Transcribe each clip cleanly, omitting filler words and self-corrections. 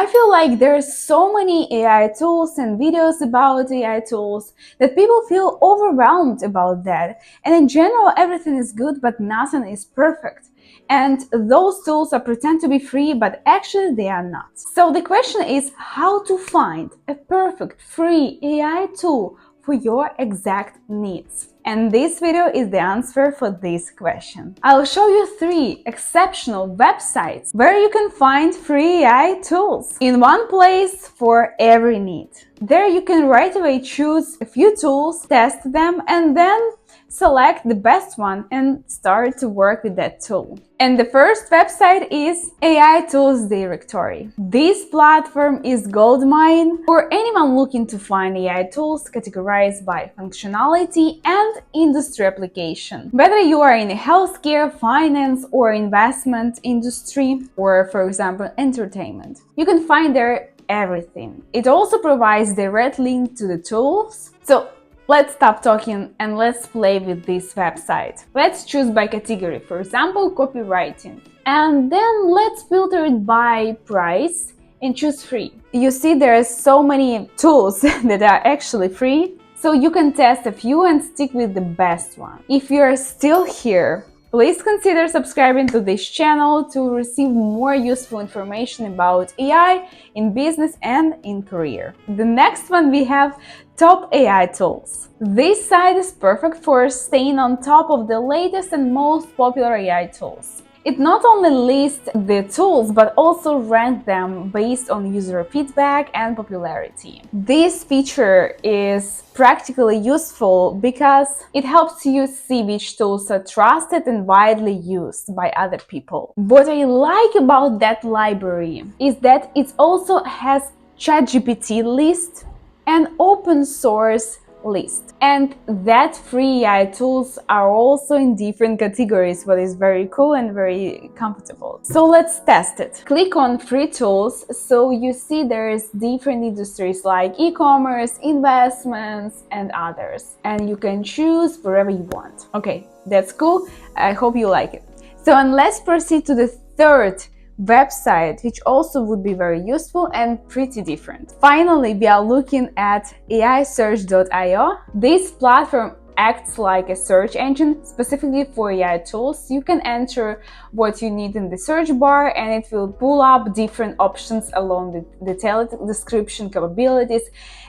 I feel like there's so many AI tools and videos about AI tools that people feel overwhelmed about that. And in general, everything is good, but nothing is perfect. And those tools are pretend to be free, but actually they are not. So the question is how to find a perfect free AI tool for your exact needs. And this video is the answer for this question. I'll show you 3 exceptional websites where you can find free AI tools in one place for every need. There you can right away choose a few tools, test them, and then select the best one and start to work with that tool. And the first website is AI Tools Directory. This platform is goldmine for anyone looking to find AI tools categorized by functionality and industry application. Whether you are in healthcare, finance, or investment industry, or for example, entertainment, you can find there everything. It also provides direct link to the tools. So let's stop talking and let's play with this website. Let's choose by category, for example, copywriting. And then let's filter it by price and choose free. You see there are so many tools that are actually free, so you can test a few and stick with the best one. If you are still here, please consider subscribing to this channel to receive more useful information about AI in business and in career. The next one we have TopAI.tools. This site is perfect for staying on top of the latest and most popular AI tools. It not only lists the tools, but also ranks them based on user feedback and popularity. This feature is practically useful because it helps you see which tools are trusted and widely used by other people. What I like about that library is that it also has ChatGPT list and open source list, and that free AI tools are also in different categories, what is very cool and very comfortable. So let's test it. Click on free tools, so you see there's different industries like e-commerce, investments, and others, and you can choose wherever you want. Okay, that's cool. I hope you like it. So and let's proceed to the third website, which also would be very useful and pretty different. Finally, we are looking at aisearch.io. This platform acts like a search engine specifically for AI tools. You can enter what you need in the search bar and it will pull up different options along the detailed description capabilities,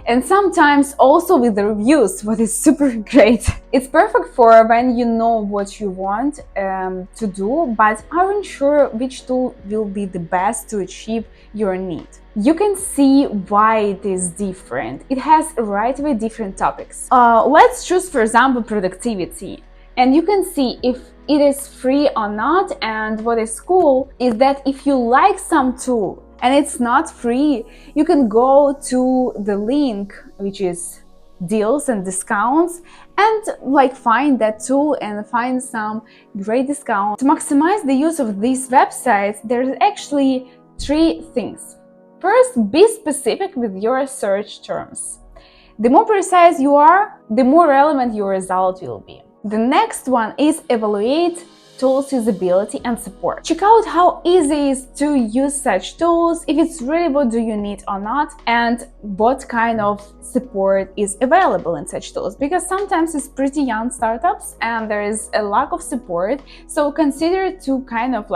and sometimes also with the reviews, what is super great. It's perfect for when you know what you want to do but aren't sure which tool will be the best to achieve your need. You can see why it is different. It has right away different topics. Let's choose, for example, productivity. And you can see if it is free or not. And what is cool is that if you like some tool and it's not free, you can go to the link, which is deals and discounts, and find that tool and find some great discount. To maximize the use of these websites, there's actually 3 things. First, be specific with your search terms. The more precise you are, the more relevant your result will be. The next one is evaluate tools usability and support. Check out how easy it is to use such tools, if it's really what do you need or not, and what kind of support is available in such tools, because sometimes it's pretty young startups and there is a lack of support. So consider to kind of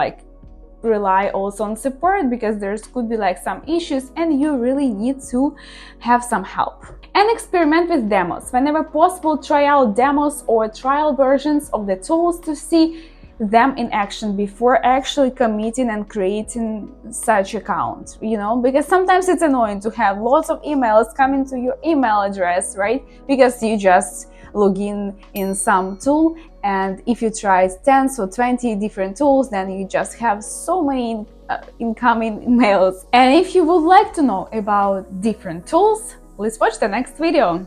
rely also on support, because there could be some issues and you really need to have some help. And experiment with demos. Whenever possible, try out demos or trial versions of the tools to see them in action before actually committing and creating such account, because sometimes it's annoying to have lots of emails coming to your email address, right? Because you just log in some tool, and if you try 10 or 20 different tools, then you just have so many incoming emails. And if you would like to know about different tools, let's watch the next video.